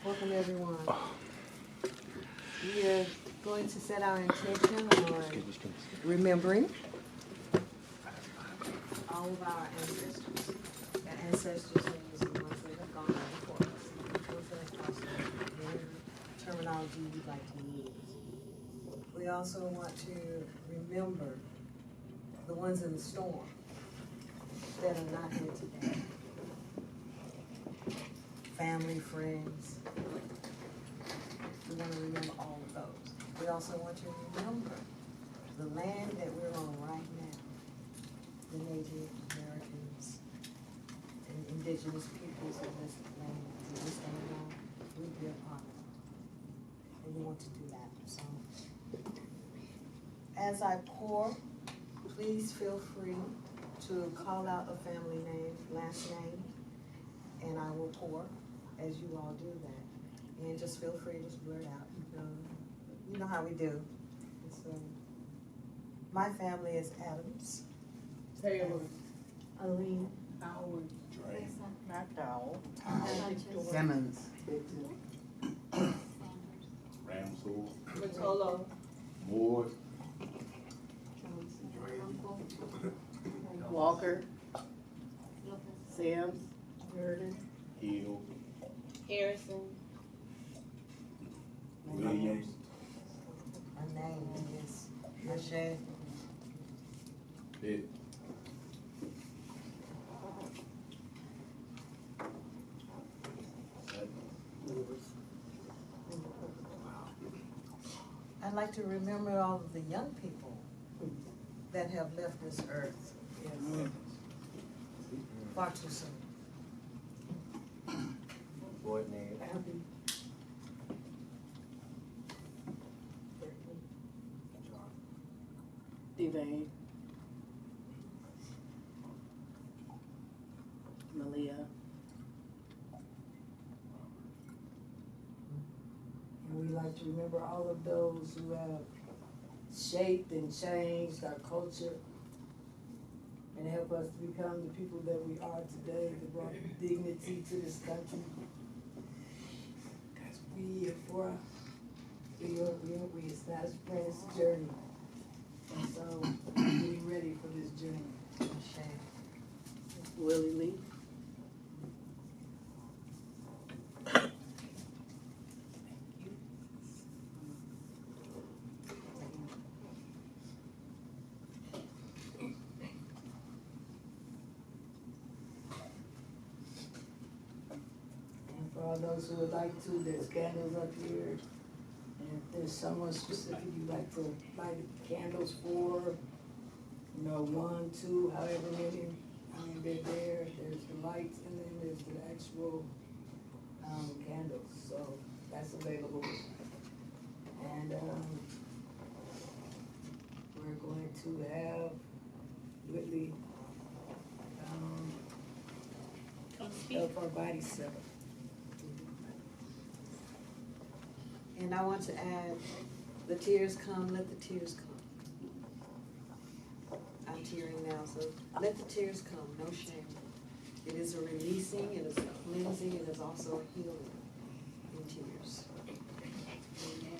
Welcome everyone. We are going to set our intention on remembering all of our ancestors. And ancestors means the ones that have gone before us, the ones that have crossed over, whatever terminology you'd like to use. We also want to remember the ones in the storm that are not here today. Family, friends. We want to remember all of those. We also want to remember the land that we're on right now, the Native Americans and indigenous peoples of this land, that we stand on, we be a part of. And we want to do that. So, as I pour, please feel free to call out a family name, last name, and I will pour as you all do that. And just feel free to just blurt out. You know how we do. So, my family is Adams. Taylor. Aline. Howard. McDowell. Simmons. Ramsel, Matolo. Moore, Walker. Sims. Jordan. Hill, Harrison. Williams, My name is Ashe. Pitt, I'd like to remember all of the young people that have left this earth. Far too soon. Boyd name. Devane. Malia. And we like to remember all of those who have shaped and changed our culture and help us to become the people that we are today, that brought dignity to this country. Because we are for, it's not a sprint, it's a journey. And so, we're getting ready for this journey. Ashe. Willie Lee. And for all those who would like to, there's candles up here. And if there's someone specific you'd like to light candles for, 1, 2, however many, they're there. There's the lights and then there's the actual candles. So that's available. And we're going to have Whitley help our body settle. And I want to add, the tears come, let the tears come. I'm tearing now, so let the tears come, no shame. It is a releasing, it is a cleansing, it is also a healing in tears. Amen.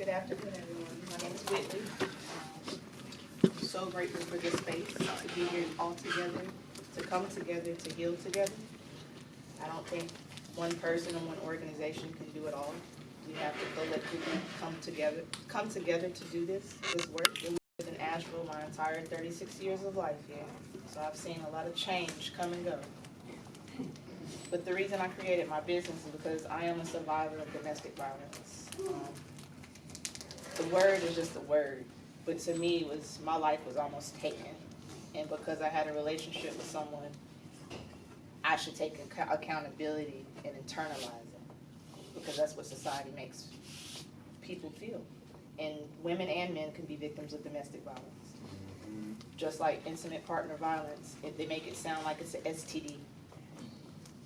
Good afternoon, everyone. My name is Whitley. I'm so grateful for this space, to be here all together, to come together, to heal together. I don't think one person or one organization can do it all. We have to collectively come together to do this work. I lived in Asheville my entire 36 years of life here, so I've seen a lot of change come and go. But the reason I created my business is because I am a survivor of domestic violence. The word is just a word, but to me, my life was almost taken. And because I had a relationship with someone, I should take accountability and internalize it, because that's what society makes people feel. And women and men can be victims of domestic violence. Just like intimate partner violence, they make it sound like it's an STD.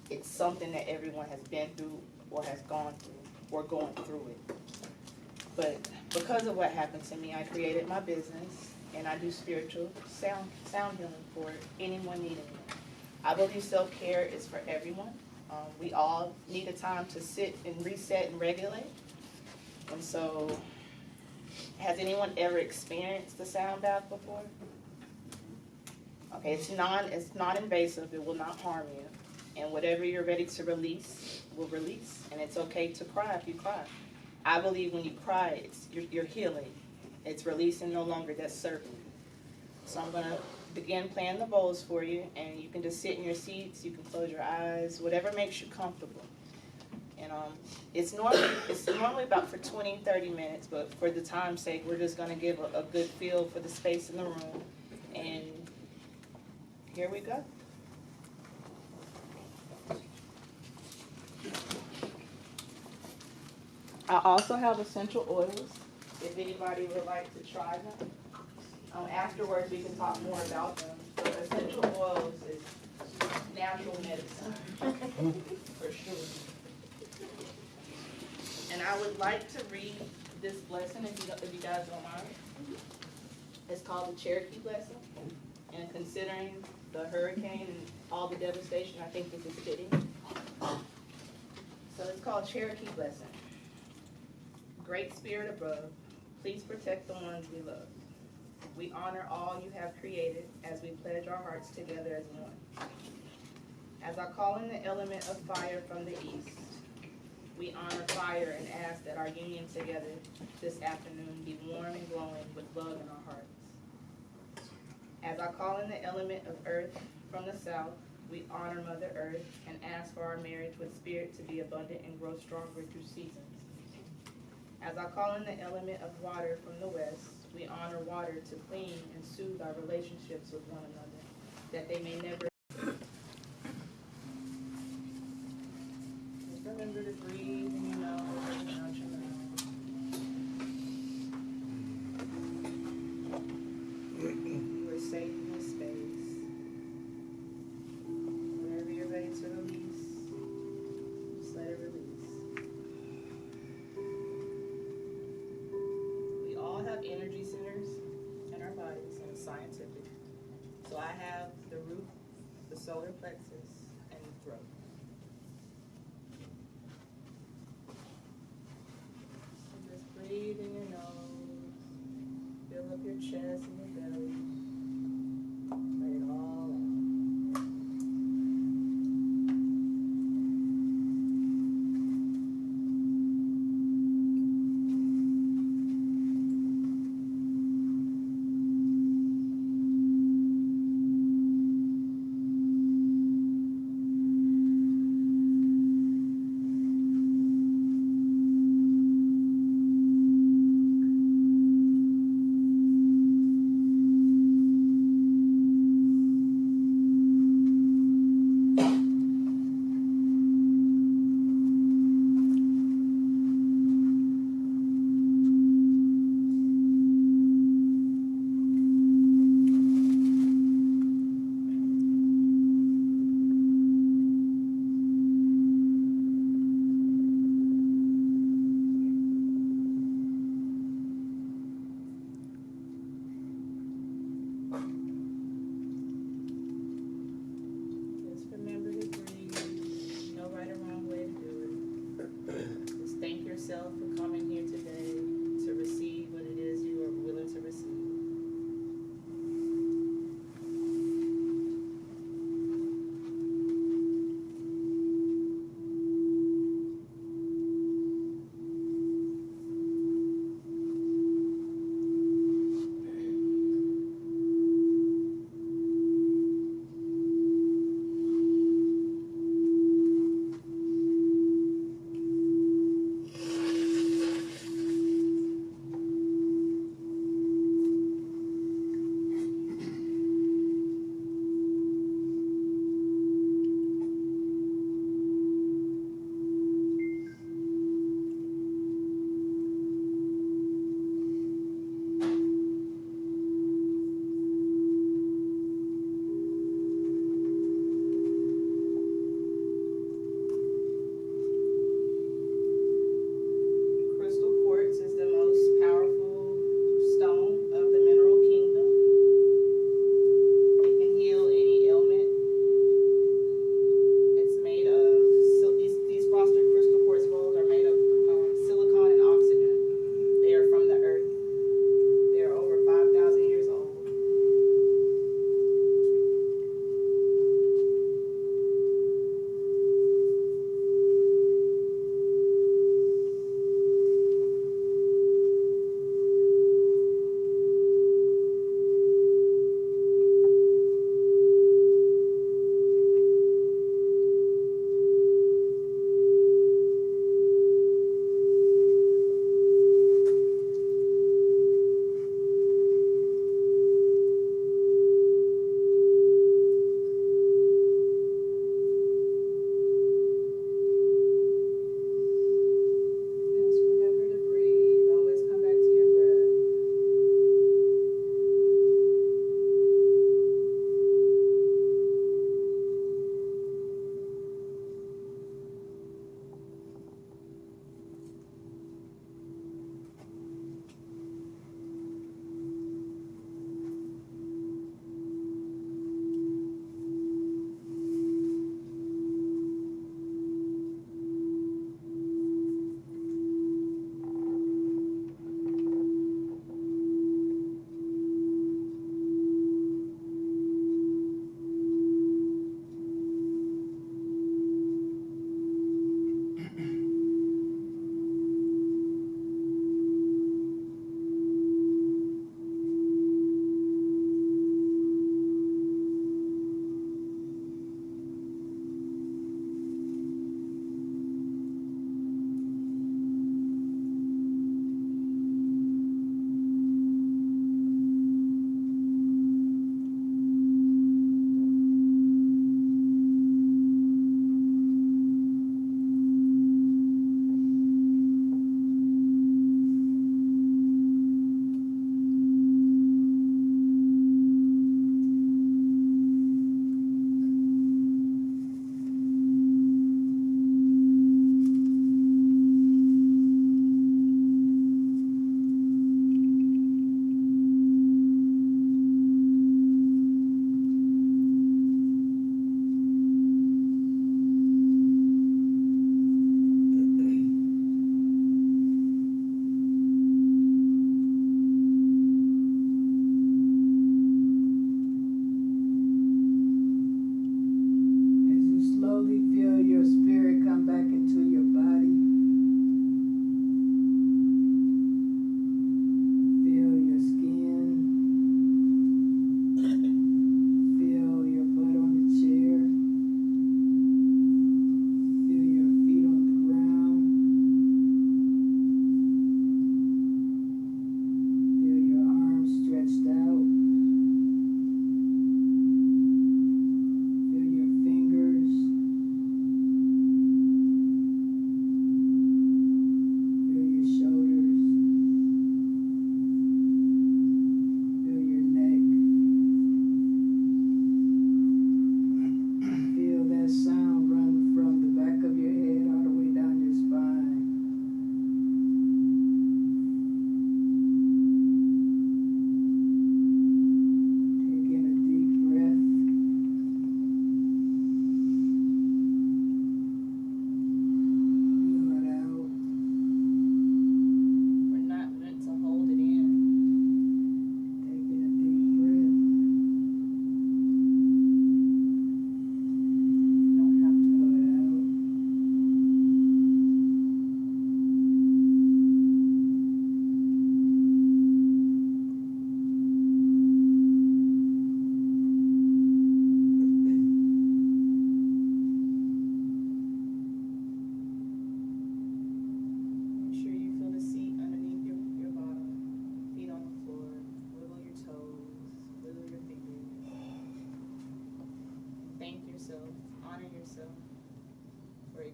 It's something that everyone has been through or has gone through or going through it. But because of what happened to me, I created my business, and I do spiritual sound healing for anyone needing it. I believe self-care is for everyone. We all need a time to sit and reset and regulate. And so, has anyone ever experienced the sound bath before? Okay, it's non-invasive. It will not harm you. And whatever you're ready to release will release. And it's okay to cry if you cry. I believe when you cry, you're healing. It's releasing no longer that's serving you. So I'm going to begin playing the bowls for you, and you can just sit in your seats. You can close your eyes, whatever makes you comfortable. And it's normally about for 20, 30 minutes, but for the time's sake, we're just going to give a good feel for the space in the room. And here we go. I also have essential oils, if anybody would like to try them. Afterwards, we can talk more about them. But essential oils is natural medicine, for sure. And I would like to read this blessing, if you guys don't mind. It's called the Cherokee Blessing. And considering the hurricane and all the devastation, I think this is fitting. So it's called Cherokee Blessing. Great Spirit above, please protect the ones we love. We honor all you have created as we pledge our hearts together as one. As I call in the element of fire from the east, we honor fire and ask that our union together this afternoon be warm and glowing with love in our hearts. As I call in the element of earth from the south, we honor Mother Earth and ask for our marriage with spirit to be abundant and grow stronger through seasons. As I call in the element of water from the west, we honor water to clean and soothe our relationships with one another, that they may never. Just remember to breathe in your nose and out your mouth. You are safe in this space. Whenever you're ready to release, just let it release. Energy centers in our bodies, and it's scientific. So I have the root, the solar plexus, and the throat.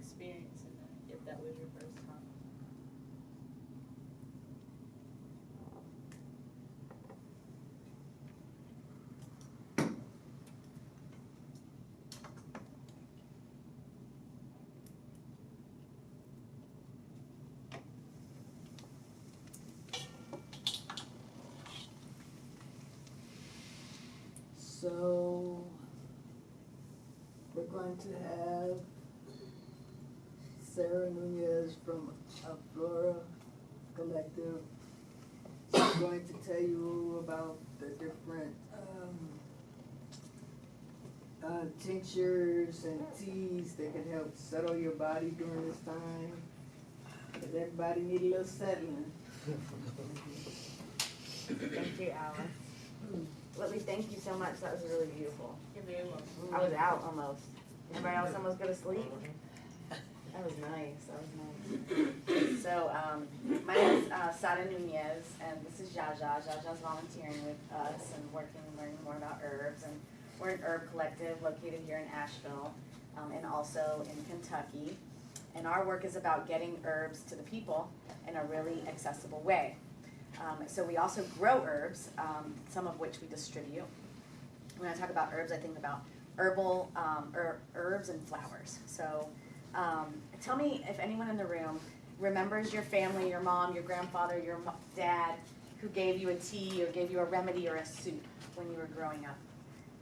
experiencing that, if that was your first time? So, we're going to have Sarah Nunez from Flora Collective. She's going to tell you about the different tinctures and teas that can help settle your body during this time. Because everybody need a little settling. Thank you, Alice. Whitley, thank you so much. That was really beautiful. You're very welcome. I was out almost. Everybody else almost go to sleep? That was nice. That was nice. So, my name is Sara Nunez, and this is Jaja. Jaja's volunteering with us and learning more about herbs. And we're an herb collective located here in Asheville and also in Kentucky. And our work is about getting herbs to the people in a really accessible way. So we also grow herbs, some of which we distribute. When I talk about herbs, I think about herbal herbs and flowers. So tell me if anyone in the room remembers your family, your mom, your grandfather, your dad, who gave you a tea or gave you a remedy or a soup when you were growing up.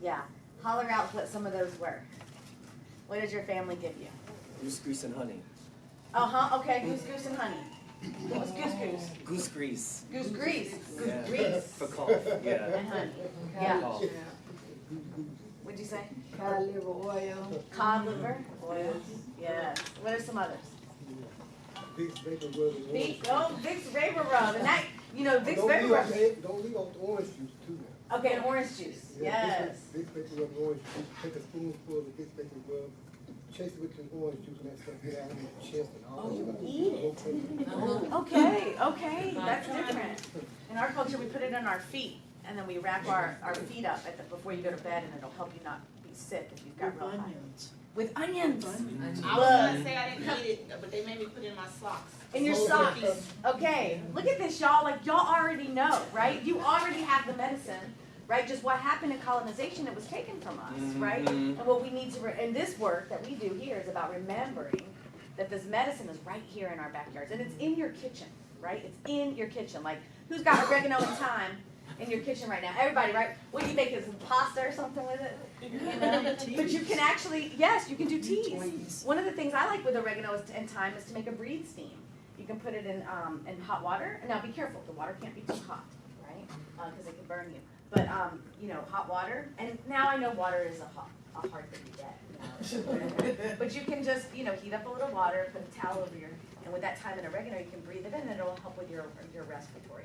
Yeah, holler out what some of those were. What did your family give you? Goose grease and honey. Okay, goose and honey. What was goose? Goose grease. Goose grease. Goose Yeah. grease. For cough, yeah. And honey. Yeah. Cough. What'd you say? Cod liver oil. Cod liver oil. Yes. What are some others? Vicks Vapor Rub. Vicks Vapor Rub. And that, Vicks Vapor Rub. Don't leave off the orange juice too now. Okay, and orange juice. Yes. Vicks Vapor Rub orange juice. Take a spoonful of Vicks Vapor Rub. Chase it with the orange juice and that stuff get out of your chest and all that. Eat it. Okay. That's different. In our culture, we put it on our feet, and then we wrap our feet up before you go to bed, and it'll help you not be sick if you've got real high. With onions. I was gonna say I didn't eat it, but they made me put it in my socks. In your socks. Okay. Look at this, y'all. Like, y'all already know, right? You already have the medicine. Right, just what happened in colonization, it was taken from us, right? And what we need to, and this work that we do here is about remembering that this medicine is right here in our backyards, and it's in your kitchen, right? It's in your kitchen. Like, who's got oregano and thyme in your kitchen right now? Everybody, right? What do you make? Some pasta or something with it? But you can actually, yes, you can do teas. One of the things I like with oregano and thyme is to make a breathe steam. You can put it in hot water. Now, be careful. The water can't be too hot, right? Because it can burn you. But, hot water, and now I know water is a hard thing to get, But you can just, heat up a little water, put a towel over and with that thyme and oregano, you can breathe it in, and it'll help with your respiratory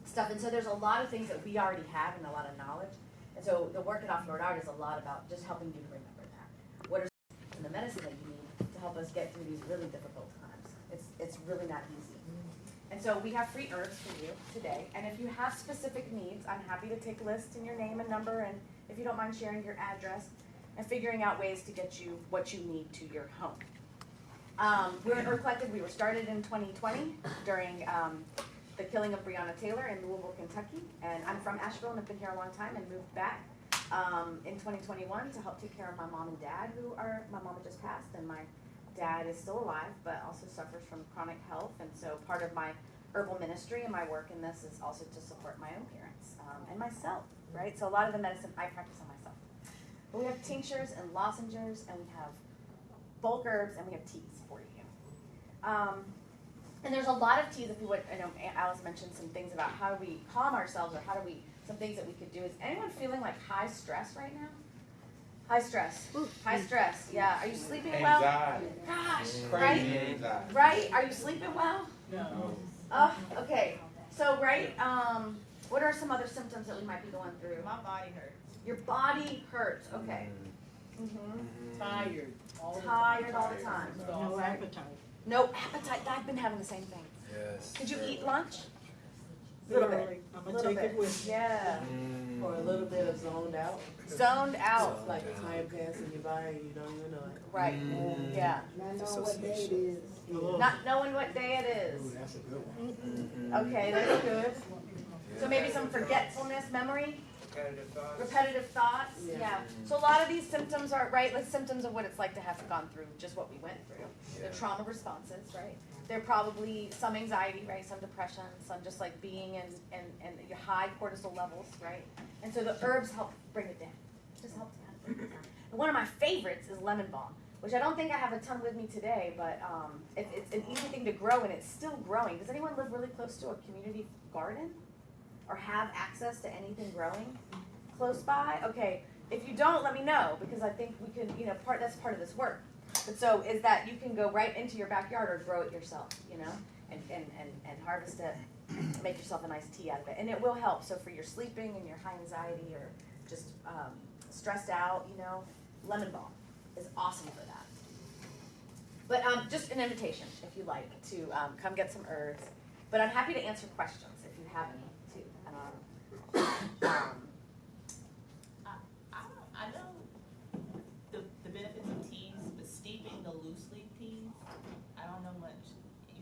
stuff. And so there's a lot of things that we already have and a lot of knowledge. And so the work at Off Lord Art is a lot about just helping you to remember that. What are the medicine that you need to help us get through these really difficult times? It's really not easy. And so we have free herbs for you today. And if you have specific needs, I'm happy to take lists in your name and number, and if you don't mind sharing your address and figuring out ways to get you what you need to your home. We're an herb collective. We were started in 2020 during the killing of Breonna Taylor in Louisville, Kentucky. And I'm from Asheville and have been here a long time and moved back in 2021 to help take care of my mom and dad, my mom had just passed, and my dad is still alive, but also suffers from chronic health, and so part of my herbal ministry and my work in this is also to support my own parents and myself, right? So a lot of the medicine I practice on myself. But we have tinctures and lozenges, and we have bulk herbs, and we have teas for you. And there's a lot of teas. If you would, I know Alice mentioned some things about how do we calm ourselves, or some things that we could do. Is anyone feeling like high stress right now? High stress. High stress. Yeah. Are you sleeping well? Anxiety. Gosh. Crazy Right? anxiety. Right? Are you sleeping well? No. Oh, okay. So, right, what are some other symptoms that we might be going through? My body hurts. Your body hurts. Okay. Mm-hmm. Tired. Tired all the time. No appetite. No appetite. I've been having the same thing. Yes. Did you eat lunch? Little Yeah, bit. I'ma Little take it bit. with me. Yeah. For a little bit of zoned out. Zoned out. It's like time passing you by and you don't even know it. Right. Yeah. Not knowing what day it is. Not knowing what day it is. Ooh, that's a good one. Okay, that's good. So maybe some forgetfulness, memory, repetitive thoughts. Yeah. Yeah. So a lot of these symptoms are right, like symptoms of what it's like to have gone through just what we went through. The trauma responses, right? They're probably some anxiety, right? Some depression, some just like being in your high cortisol levels, right? And so the herbs help bring it down. Just help to kind of bring it down. And one of my favorites is lemon balm, which I don't think I have a ton with me today, but it's an easy thing to grow and it's still growing. Does anyone live really close to a community garden? Or have access to anything growing close by? Okay, if you don't, let me know, because I think we can, that's part of this work. But so is that you can go right into your backyard or grow it yourself, and harvest it, make yourself a nice tea out of it. And it will help. So for your sleeping and your high anxiety or just stressed out, lemon balm is awesome for that. But just an invitation, if you like, to come get some herbs. But I'm happy to answer questions if you have any, too. I know the benefits of teas, but steeping the loose leaf teas, I don't know much.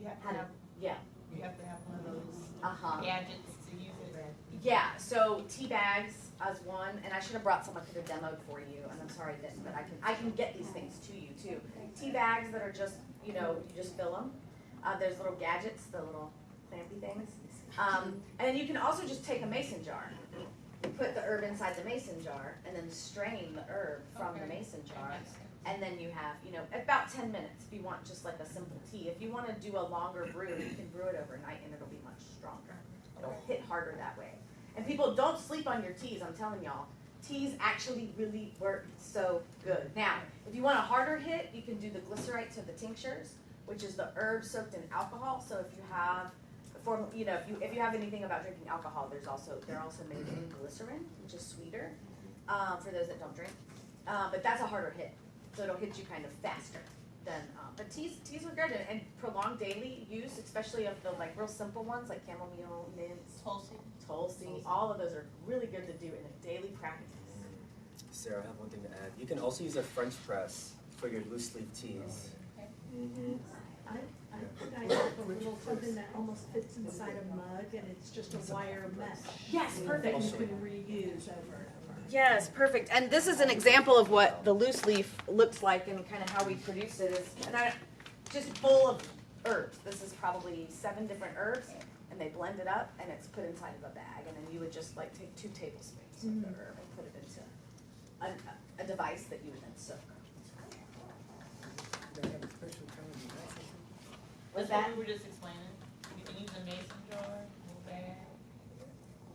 You have to have, Yeah. you have to have one of those Uh-huh. gadgets to use it. Yeah, so tea bags as one, and I should have brought some I could have demoed for you, and I'm sorry I didn't, but I can get these things to you too. Tea bags that are just, you just fill them. There's little gadgets, the little fancy things. And then you can also just take a mason jar. You put the herb inside the mason jar and then strain the herb from the mason jar. And then you have, about 10 minutes if you want just like a simple tea. If you want to do a longer brew, you can brew it overnight and it'll be much stronger. It'll hit harder that way. And people, don't sleep on your teas, I'm telling y'all. Teas actually really work so good. Now, if you want a harder hit, you can do the glycerites or the tinctures, which is the herb soaked in alcohol. So if you have, if you have anything about drinking alcohol, they're also made in glycerin, which is sweeter for those that don't drink. But that's a harder hit, so it'll hit you kind of faster than. But teas are good and prolonged daily use, especially of the like real simple ones like chamomile, mint, tulsi. All of those are really good to do in a daily practice. Sarah, I have one thing to add. You can also use a French press for your loose leaf teas. Mm-hmm. I think I have a little something that almost fits inside a mug and it's just a wire mesh. Yes, perfect. That you can reuse over and over. Yes, perfect. And this is an example of what the loose leaf looks like and kind of how we produce it. Just full of herbs. This is probably 7 different herbs, and they blend it up, and it's put inside of a bag. And then you would just like take 2 tablespoons of the herb and put it into a device that you would then soak. They have a special kind of device. Was That's that? what we were just explaining. You can use a mason jar, little bag.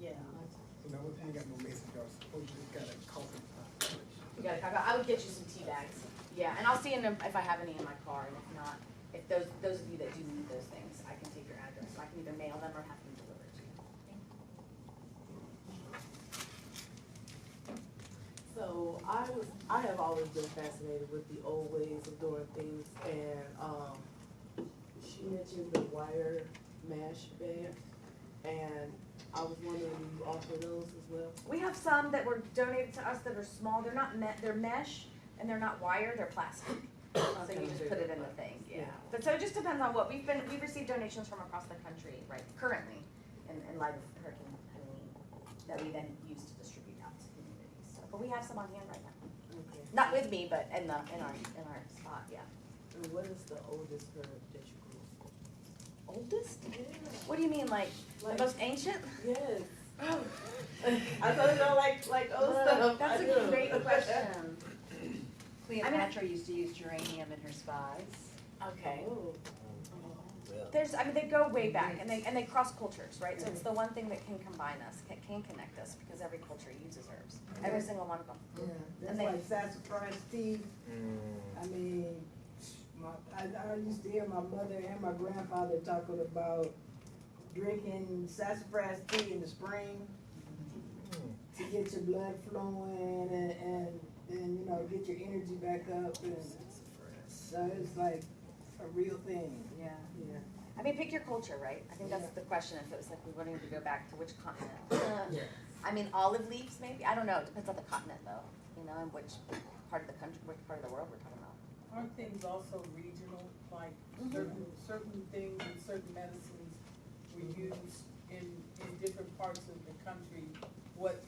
Yeah. So now one thing, I got no mason jars, suppose you just got a coffee pot. You got it. I would get you some tea bags. Yeah, and I'll see if I have any in my car, and if not, if those of you that do need those things, I can take your address. So I can either mail them or have them delivered to you. So I have always been fascinated with the old ways of doing things, and she mentioned the wire mesh bag, and I was wondering, do you offer those as well? We have some that were donated to us that are small. They're not they're mesh and they're not wire. They're plastic. So you just put it in the thing. Yeah. But so it just depends on what we've received donations from across the country, right? Currently, in light of Hurricane Helene, that we then use to distribute out to communities. So, but we have some on hand right now. Okay. Not with me, but in our spot. Yeah. And what is the oldest herb that you grew? Oldest? What do you mean, like the most ancient? Yes. I thought it was like old stuff. That's I a do. great question. Cleopatra used to use geranium in her spies. Okay. Oh. They go way back, and they cross cultures, right? So it's the one thing that can combine us, can connect us, because every culture uses herbs, every single one of them. Yeah, that's And they- like sassafras tea. I mean, I used to hear my mother and my grandfather talking about drinking sassafras tea in the spring to get your blood flowing and get your energy back up. And so it's like a real thing. Yeah. Yeah. I mean, pick your culture, right? I think that's the question, if it was like we wanted to go back to which continent. I mean, olive leaves maybe, I don't know, it depends on the continent though, you know, and which part of the country, which part of the world we're talking about. Aren't things also regional, like certain things and certain medicines were used in different parts of the country?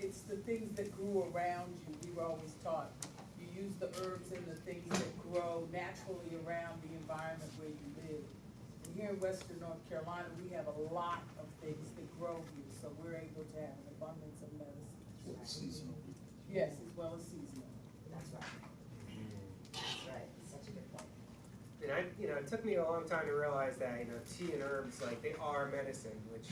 It's the things that grew around you, we were always taught. You use the herbs and the things that grow naturally around the environment where you live. And here in Western North Carolina, we have a lot of things that grow here, so we're able to have an abundance of medicine. Seasonal. Yes, as well as seasonal. That's right. That's right, such a good point. And it took me a long time to realize that, tea and herbs, like, they are medicine, which,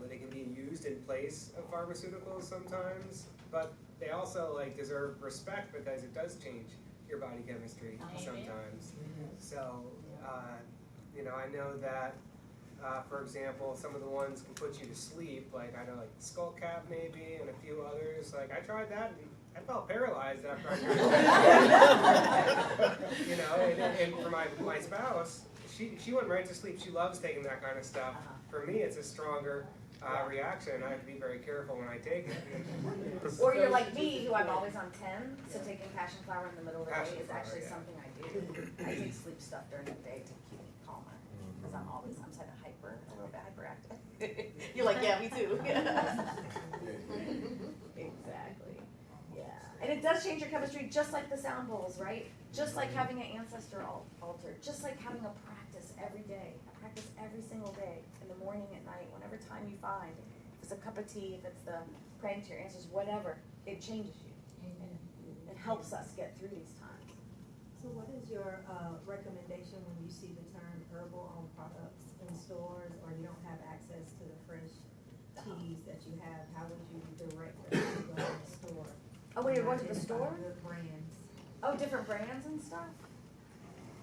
they can be used in place of pharmaceuticals sometimes, but they also, like, deserve respect because it does change your body chemistry sometimes. So, I know that, for example, some of the ones can put you to sleep, like, I know, like, skull cap maybe, and a few others. Like, I tried that, and I felt paralyzed after I tried it. And for my spouse, she went right to sleep. She loves taking that kind of stuff. For me, it's a stronger reaction. I have to be very careful when I take it. Or you're like me, who I'm always on 10, so taking passion flower in the middle of the day is actually something I do. I take sleep stuff during the day to keep me calmer, because I'm kind of a little bit hyperactive. You're like, yeah, me too. Exactly, yeah. And it does change your chemistry, just like the sound bowls, right? Just like having an ancestor altar, just like having a practice every day, a practice every single day, in the morning, at night, whenever time you find. If it's a cup of tea, if it's the praying to your ancestors, whatever, it changes you. It helps us get through these times. So what is your recommendation when you see the term herbal on products in stores, or you don't have access to the fresh teas that you have? How would you direct them to go to the store? Oh, when you're going to the store? Good brands. Oh, different brands and stuff?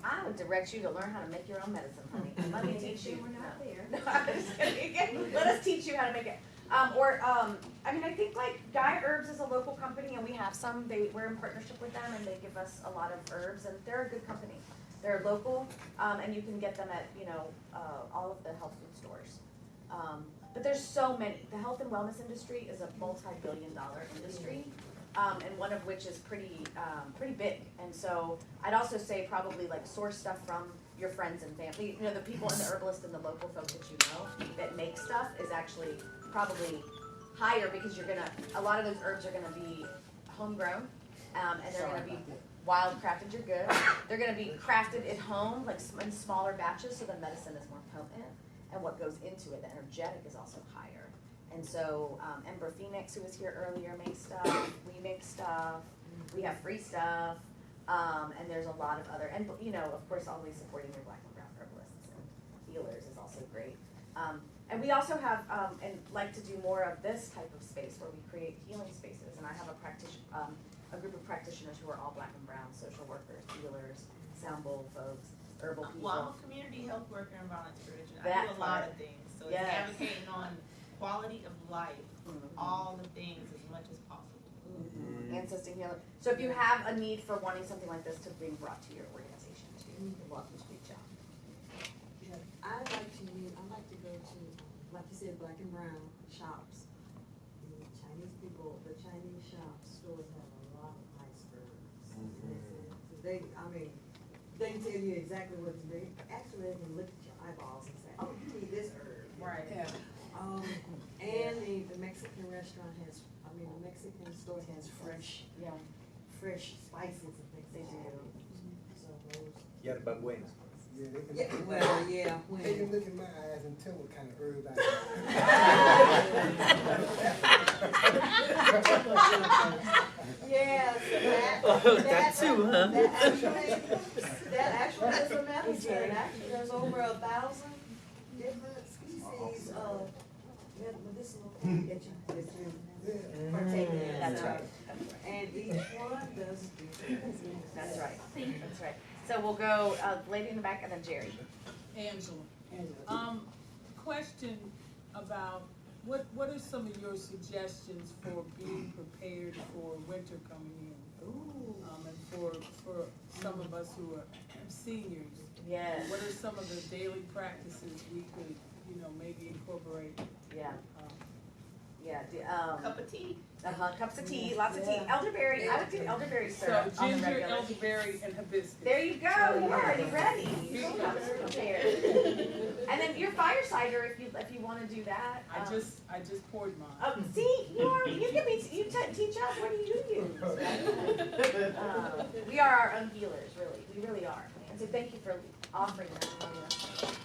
I would direct you to learn how to make your own medicine, honey. Let me teach you. We're not there. No, I'm just kidding. Let us teach you how to make it. I think like Gaia Herbs is a local company, and we have some. We're in partnership with them, and they give us a lot of herbs, and they're a good company. They're local, and you can get them at all of the health food stores. But there's so many. The health and wellness industry is a multi-billion-dollar industry. And one of which is pretty big. And so I'd also say probably like source stuff from your friends and family. The people in the herbalist and the local folks that you know that make stuff is actually probably higher, because a lot of those herbs are gonna be homegrown, and they're gonna be wild crafted. You're good. They're gonna be crafted at home, like in smaller batches, so the medicine is more potent, and what goes into it, the energetic, is also higher. And so, Ember Phoenix, who was here earlier, makes stuff, we make stuff, we have free stuff, and there's a lot of other, and of course, always supporting your black and brown herbalists and healers is also great. And we also have, and like to do more of this type of space where we create healing spaces, and I have a group of practitioners who are all black and brown, social workers, healers, sound bowl folks, herbal people. Well, I'm a community health worker and volunteer. I That do a lot part. of things, so Yes. it's advocating on quality of life, all the things as much as possible. Ancestor healer. So if you have a need for wanting something like this to be brought to your organization too, you're welcome to reach out. I like to go to, like you said, black and brown shops. The Chinese stores have a lot of icebergs. They can tell you exactly what to do. Actually, they can look at your eyeballs and say, oh, you need this herb. Right. Yeah. And the Mexican the Mexican store has fresh spices and things. They do. So those. Yeah, but when? Yeah, Yeah, well, yeah. They can look in my eyes and tell what kind of herb I Yeah, That too, huh? That actually is a medicine. Actually, there's over 1,000 different species of medicinal things that you partake in. That's right. And each one does different things. That's right. That's right. So we'll go, lady in the back and then Jerry. Angela. Question about what are some of your suggestions for being prepared for winter coming in? And for some of us who are seniors. Yes. What are some of the daily practices we could, maybe incorporate? Yeah. Yeah, Cup of tea. cups of tea, lots of tea. Yeah. Elderberry, I would do elderberry So syrup on the ginger, regular. elderberry, and hibiscus. There you go, you're already ready. You don't have to prepare. And then your fire cider, if you wanna do that. I just poured mine. Oh, see, you give me, teach us, what do you use? We are our own healers, really, we really are. And so thank you for offering that.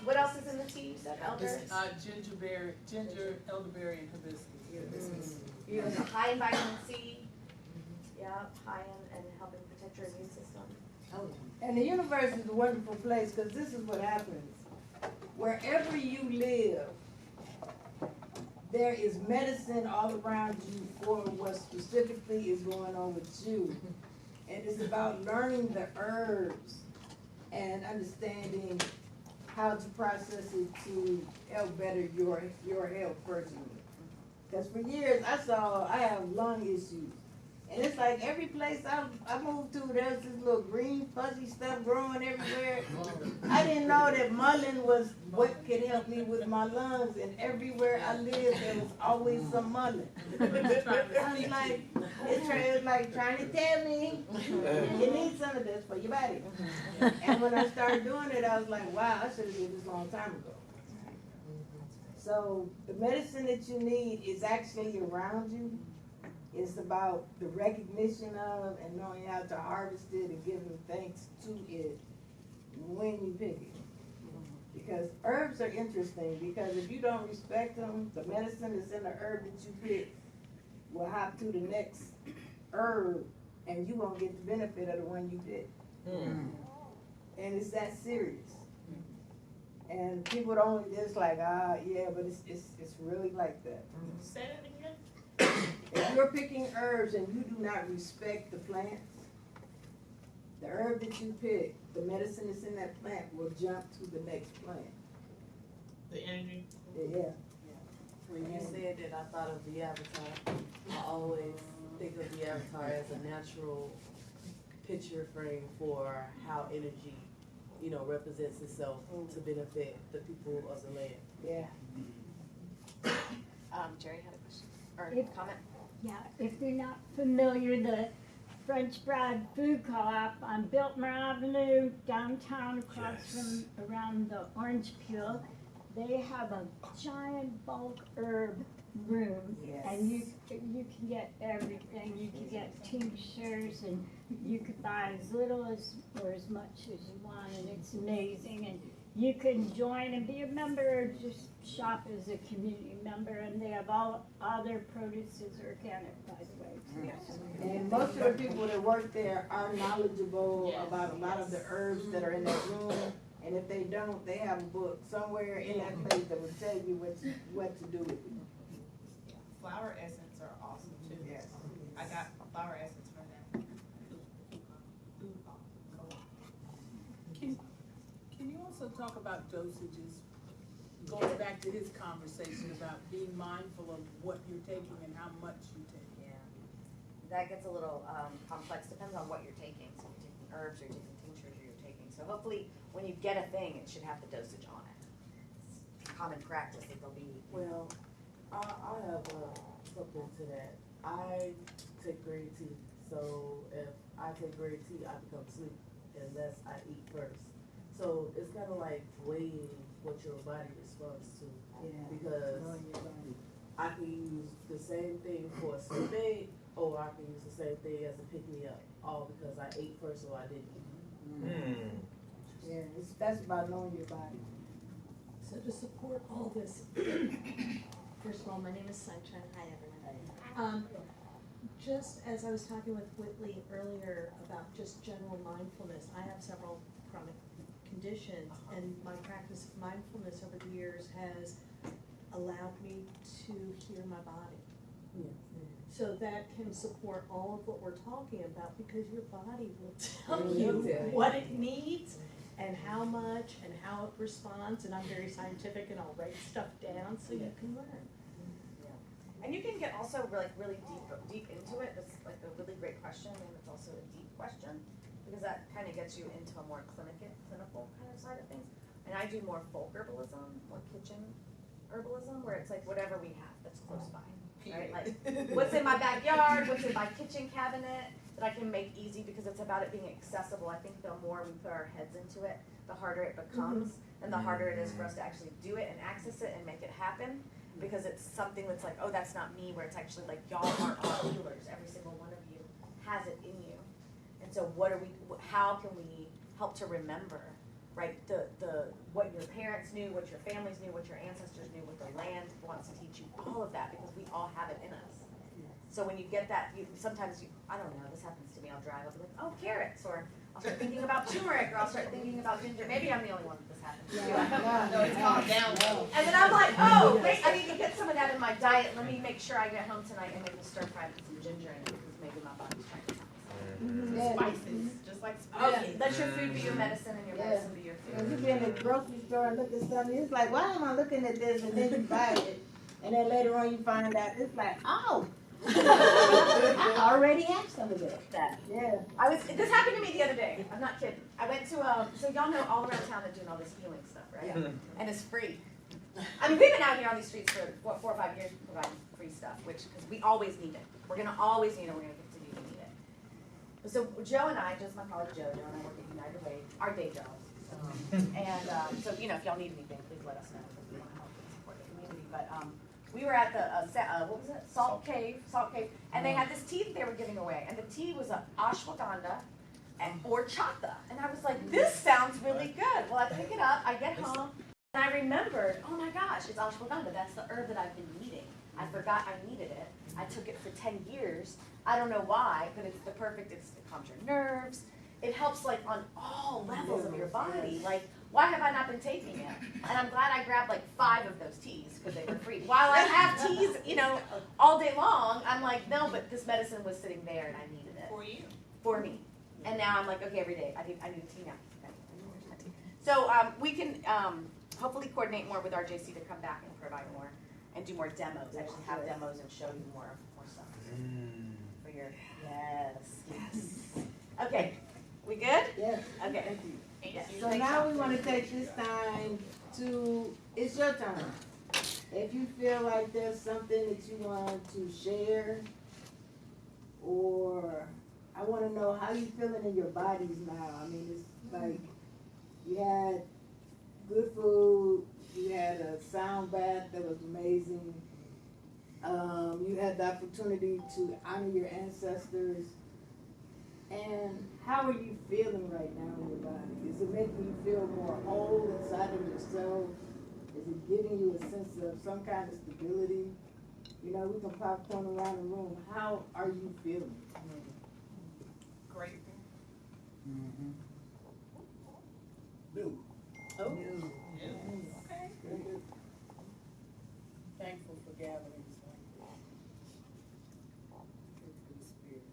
What else is in the tea, you said, elder? Ginger, elderberry, and hibiscus. You're high in vitamin C, yeah, high in, and helping protect your immune system. And the universe is a wonderful place, because this is what happens. Wherever you live, there is medicine all around you for what specifically is going on with you. And it's about learning the herbs and understanding how to process it to help better your health personally. Because for years I have lung issues. And it's like every place I moved to, there's this little green fuzzy stuff growing everywhere. I didn't know that mullein was what could help me with my lungs, and everywhere I lived there was always some mullein. I was like, it's like trying to tell me you need some of this for your body. And when I started doing it, I was like, wow, I should have did this a long time ago. So the medicine that you need is actually around you. It's about the recognition of and knowing how to harvest it and giving thanks to it when you pick it. Because herbs are interesting, because if you don't respect them, the medicine that's in the herb that you pick will hop to the next herb and you won't get the benefit of the one you picked. And it's that serious. And people don't just like, yeah, but it's really like that. Say it again. If you're picking herbs and you do not respect the plants, the herb that you pick, the medicine that's in that plant will jump to the next plant. The energy. Yeah. When you said that, I thought of the avatar. I always think of the avatar as a natural picture frame for how energy, represents itself to benefit the people of the land. Yeah. Jerry had a question, or If- comment? Yeah, if you're not familiar, the French Fried Food Co-op on Biltmore Avenue, downtown, across from around the orange peel, they have a giant bulk herb room, and you can get everything. You can get tinctures, and you could buy as little as or as much as you want, and it's amazing. And you can join and be a member, or just shop as a community member, and they have all their produce is organic, by the way, too. Yes. And most of the people that work there are knowledgeable about a lot of the herbs that are in that room. And if they don't, they have a book somewhere in that place that will tell you what to do with it. Flower essence are awesome too. Yes. I got flower essence from them. Can you also talk about dosages? Going back to his conversation about being mindful of what you're taking and how much you take. Yeah. That gets a little complex, depends on what you're taking. So if you're taking herbs, or you're taking tinctures, or you're taking, so hopefully when you get a thing, it should have the dosage on it. It's common practice that there'll be. Well, I have something to that. I take green tea, so if I take green tea, I become sleep unless I eat first. So it's kind of like weighing what your body responds to. Yeah. Because I can use the same thing for a sleep aid, or I can use the same thing as a pick-me-up, all because I ate first or I didn't eat. Yeah, that's about knowing your body. So to support all this, first of all, my name is Sunshine. Hi, everyone. Just as I was talking with Whitley earlier about just general mindfulness, I have several chronic conditions, and my practice of mindfulness over the years has allowed me to hear my body. Yeah. So that can support all of what we're talking about, because your body will tell It will you tell you. what it needs and how much and how it responds, and I'm very scientific and I'll write stuff down so you can learn. And you can get also like really deep into it. That's like a really great question, and it's also a deep question because that kind of gets you into a more clinical kind of side of things. And I do more folk herbalism, more kitchen herbalism, where it's like whatever we have that's close by, right? Like what's in my backyard, what's in my kitchen cabinet that I can make easy because it's about it being accessible. I think the more we put our heads into it, the harder it becomes, and the harder it is for us to actually do it and access it and make it happen. Because it's something that's like, oh, that's not me, where it's actually like, y'all are all healers. Every single one of you has it in you. And so how can we help to remember, right, what your parents knew, what your families knew, what your ancestors knew, what the land wants to teach you, all of that, because we all have it in us. So when you get that, sometimes I don't know, this happens to me, I'll drive, I'll be like, oh, carrots, or I'll start thinking about turmeric, or I'll start thinking about ginger. Maybe I'm the only one that this happens to. No, it's calmed down though. And then I'm like, oh, wait, I need to get some of that in my diet. Let me make sure I get home tonight and make a stir fry with some ginger in it because maybe my body's trying to tell me Spices, just like spices. Okay, let your food be your medicine and your medicine be your When food. you be in the grocery store and look at something, it's like, why am I looking at this? And then you buy it, and then later on you find out, it's like, oh. I already have some of that. Yeah. This happened to me the other day. I'm not kidding. I went to so y'all know all around town they're doing all this healing stuff, right? Yeah. And it's free. I mean, we've been out here on these streets for 4 or 5 years providing free stuff, because we always need it. We're gonna always need it. We're gonna continue to need it. So Joe and I, just my colleague Joe and I work at United Way, our day jobs. And so if y'all need anything, please let us know because we want to help and support the community. But we were at the what was it? Salt Cave, and they had this tea that they were giving away, and the tea was ashwagandha and horchata, and I was like, this sounds really good. Well, I pick it up, I get home, and I remembered, oh my gosh, it's ashwagandha. That's the herb that I've been needing. I forgot I needed it. I took it for 10 years. I don't know why, but it's the perfect. It calms your nerves. It helps like on all levels of your body. Like, why have I not been taking it? And I'm glad I grabbed like 5 of those teas because they were free. While I have teas, all day long, I'm like, no, but this medicine was sitting there and I needed it. For you. For me. And now I'm like, okay, every day, I need a tea now. Okay. So we can hopefully coordinate more with RJC to come back and provide more and do more demos, actually have demos and show you more stuff. For your, yes. Okay, we good? Yes. Okay. Thank you. Yes. So now we want to take this time to, it's your turn. If you feel like there's something that you want to share, or I want to know how you feeling in your bodies now. I mean, it's like you had good food, you had a sound bath that was amazing. You had the opportunity to honor your ancestors. And how are you feeling right now in your body? Is it making you feel more whole inside of yourself? Is it giving you a sense of some kind of stability? We can popcorn around the room. How are you feeling? Grateful. New. Oh. Okay. Thankful for gatherings like this. Good spirit.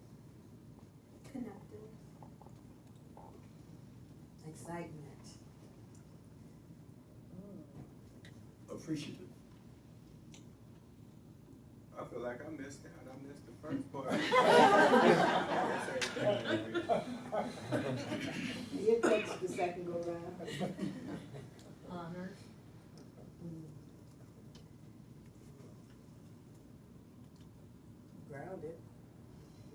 Connected. Excitement. Appreciative. I feel like I missed out. I missed the first part. You text the second go round. Honored. Grounded.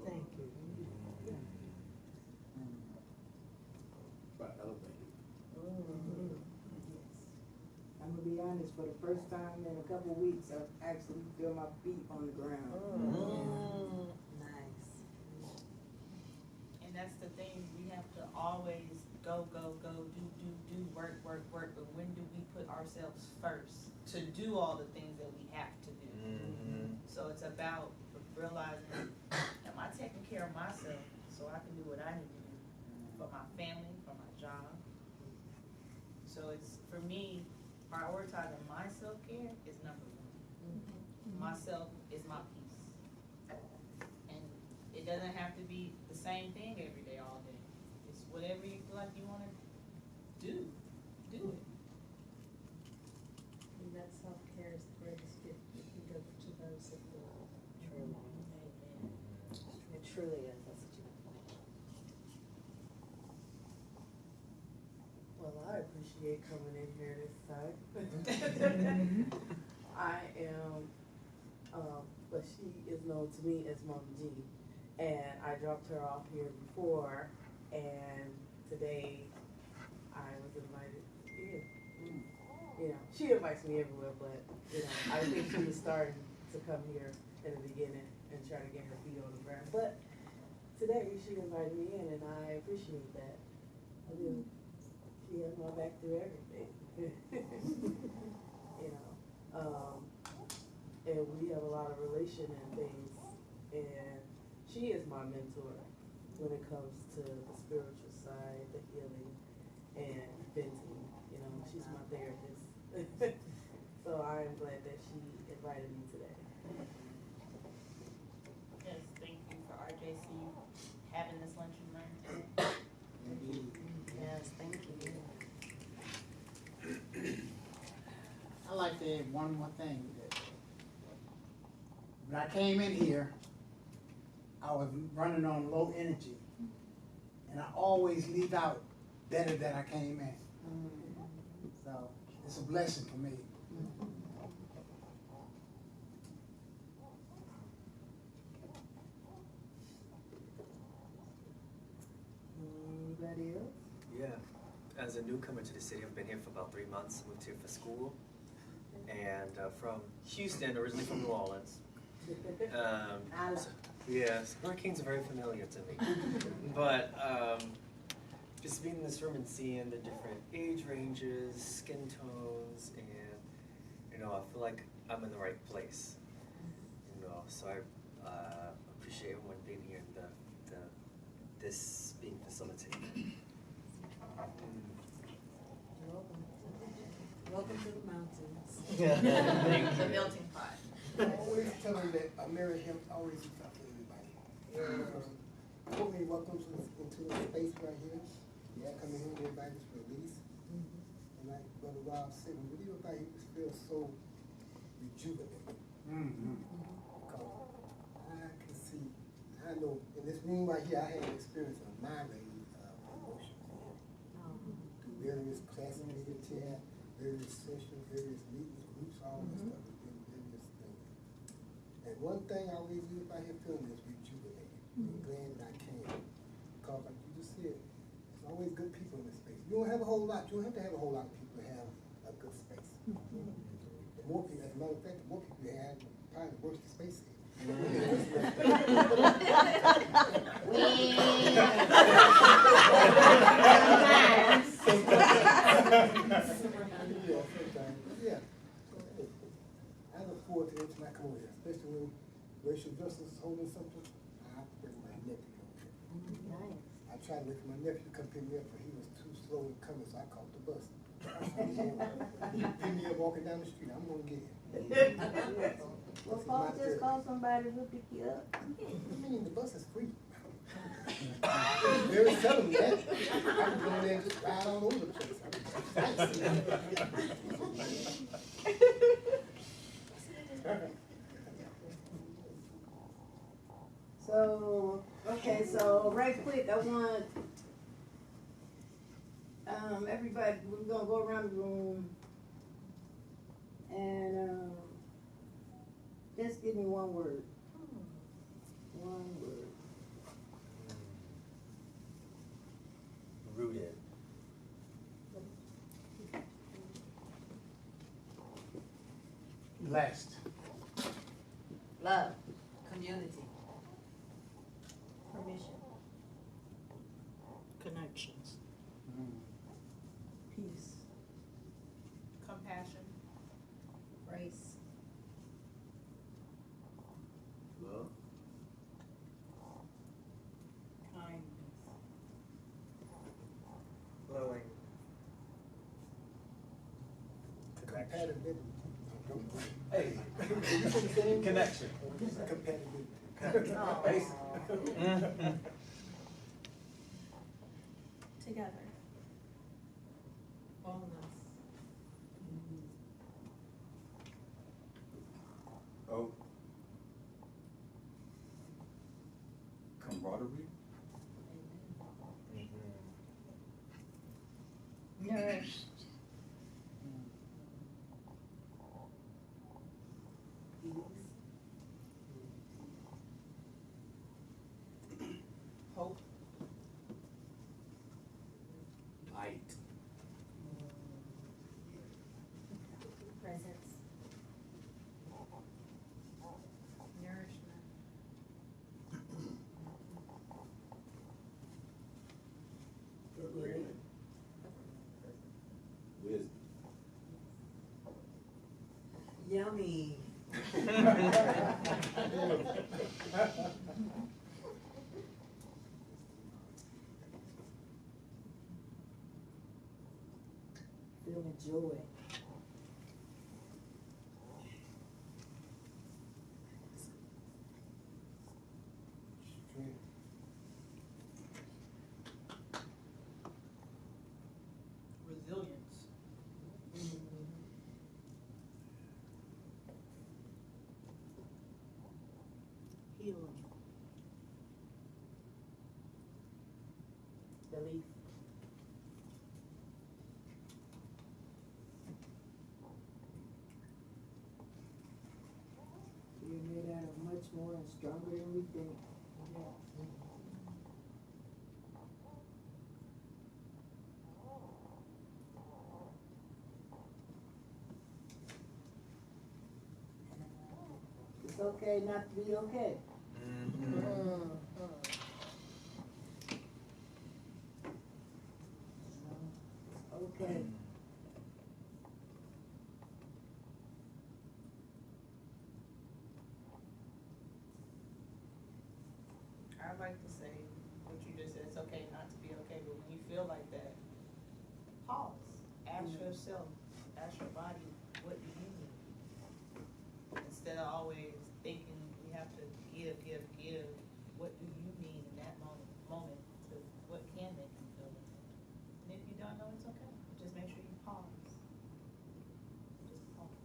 Thank you. About elevated. I'm gonna be honest, for the first time in a couple of weeks, I actually feel my feet on the ground. Nice. And that's the thing, we have to always go, do, work. But when do we put ourselves first to do all the things that we have to do? So it's about realizing, am I taking care of myself so I can do what I need to do for my family, for my job? So it's, for me, prioritizing my self-care is number 1. Myself is my peace. And it doesn't have to be the same thing every day, all day. It's whatever you feel like you want to do it. And that self-care is the greatest gift you can give to those that need kid coming in here this time. I am, but she is known to me as Mom G. And I dropped her off here before, and today I was invited here. You know, she invites me everywhere, but, you know, I think she was starting to come here in the beginning and try to get her feet on the ground. But today she invited me in, and I appreciate that. I do. She has my back through everything. You know, and we have a lot of relation and things, and she is my mentor when it comes to the spiritual side, the healing, and venting. You know, she's my therapist. So I am glad that she invited me today. Yes, thank you for RJC having this lunch and learn today. Yes, thank you. I'd like to add one more thing. When I came in here, I was running on low energy, and I always leave out better than I came in. So it's a blessing for me. Anybody else? Yeah, as a newcomer to the city, I've been here for about 3 months, moved here for school, and from Houston, originally from New Orleans. So, yes, hurricanes are very familiar to me. But just being in this room and seeing the different age ranges, skin tones, and, you know, I feel like I'm in the right place. You know, so I appreciate everyone being here and this being facilitated. Welcome. Welcome to the mountains. The melting pot. I always tell them that American always is out for everybody. Courtney welcomes us into the space right here. Yeah, coming here, everybody's released. And like Brother Rob said, when we leave about here, we feel so rejuvenated. Because I can see, I know in this room right here, I had an experience of my range of emotions. Through various classes we attend, various sessions, various meetings, groups, all that stuff. And one thing I always leave about here feeling is rejuvenated. I'm glad that I came. Because like you just said, there's always good people in this space. You don't have a whole lot, you don't have to have a whole lot of people to have a good space. The more people, as a matter of fact, the more people you have, probably the worse the space is. Yeah. I look forward to it when I come over here, especially when racial justice is holding something. I bring my nephew over here. I tried to wait for my nephew to come pick me up, but he was too slow in coming, so I caught the bus. He picked me up walking down the street. I'm gonna get him. Well, Paul, just call somebody to pick you up. I mean, the bus is free. Very seldom that. I can go in there and just ride all over the place. So, okay, so right quick, I want, everybody, we're gonna go around the room and, just give me one word. One word. Rooted. Blessed. Love. Community. Permission. Connections. Peace. Compassion. Grace. Love. Kindness. Flowing. Compatibility. Hey. Connection. Compatibility. Together. Wholeness. Oh. Camaraderie. Nourished. Yummy. Feeling joy. Resilience. Healing. Belief. You're made out of much more and stronger than we think. It's okay not to be okay. Okay. I'd like to say what you just said, it's okay not to be okay, but when you feel like that, pause. Ask yourself, ask your body, what do you need? Instead of always thinking we have to give, what do you need in that moment to what can make you feel better? And if you don't know, it's okay. Just make sure you pause. Just pause.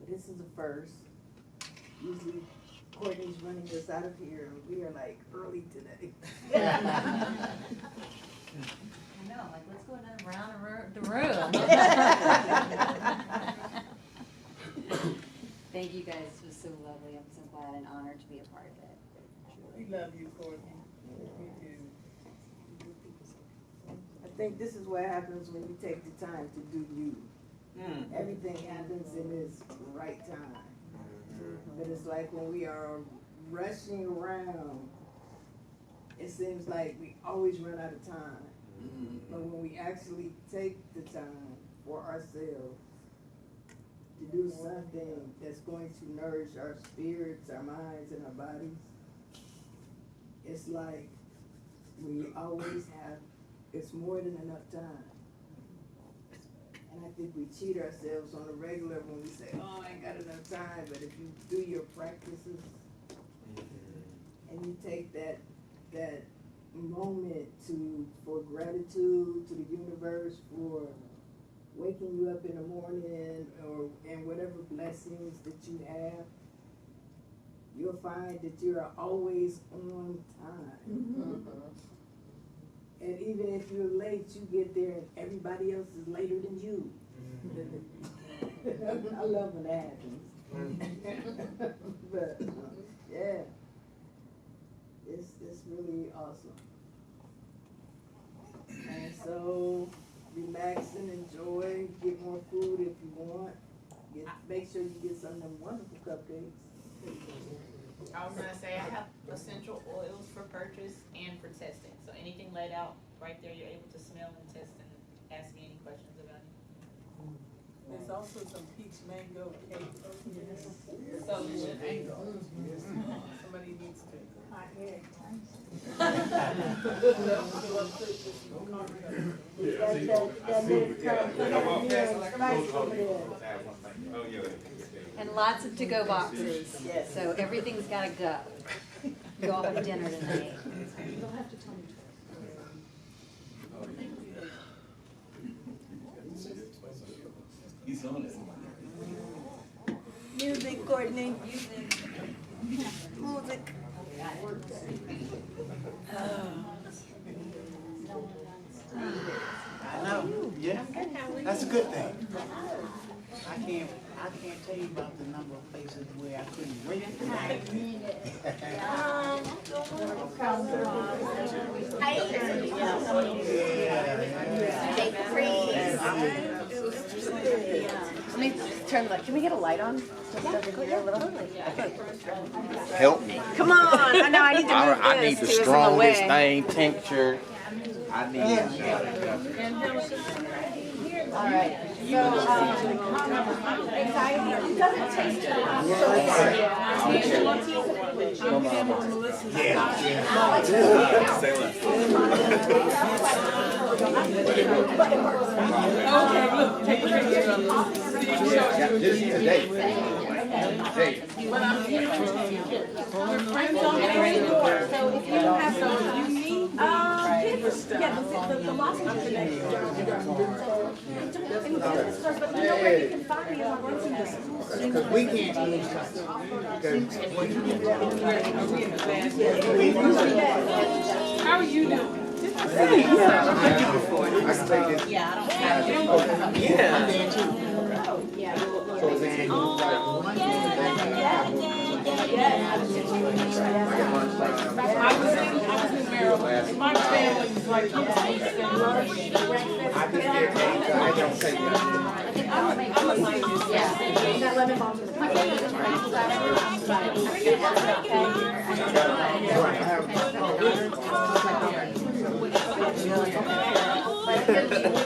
This is the first. Usually Courtney's running us out of here, and we are like early today. I know, like, let's go another round of the room. Thank you guys, it was so lovely, I'm so glad and honored to be a part of it. We love you, Courtney. We do. I think this is what happens when you take the time to do you. Everything happens in its right time. But it's like when we are rushing around, it seems like we always run out of time. But when we actually take the time for ourselves to do something that's going to nourish our spirits, our minds, and our bodies, it's like we always have, it's more than enough time. And I think we cheat ourselves on a regular when we say, oh, I ain't got enough time. But if you do your practices and you take that moment for gratitude to the universe for waking you up in the morning and whatever blessings that you have, you'll find that you're always on time. And even if you're late, you get there and everybody else is later than you. I love when that happens. But yeah, it's really awesome. And so relax and enjoy. Get more food if you want. Make sure you get some of them wonderful cupcakes. I was gonna say, I have essential oils for purchase and for testing. So anything laid out right there, you're able to smell and test and ask me any questions about it. There's also some peach mango cake. So good. Somebody needs to. And lots of to-go boxes, so everything's gotta go. You all have dinner tonight. You don't have to tell me. He's on it. Music, Courtney. Music. I know, yeah, that's a good thing. I can't tell you about the number of places where I couldn't wait tonight. Let me turn the light. Can we get a light on? Just over here a little? help me. Come on, I know, I need to move I need the this to some strongest away. thing, tincture. I need. All right, so, anxiety, it doesn't taste good. Okay, look, take a picture of this today. But I'm here. Your friends on every door, so if you don't have some, you need, the lozenges. But you know where you can find me if I run from this. Because we can't use that. How are you doing? Yeah, I don't I was in Maryland, and my family was like, I'm Yeah.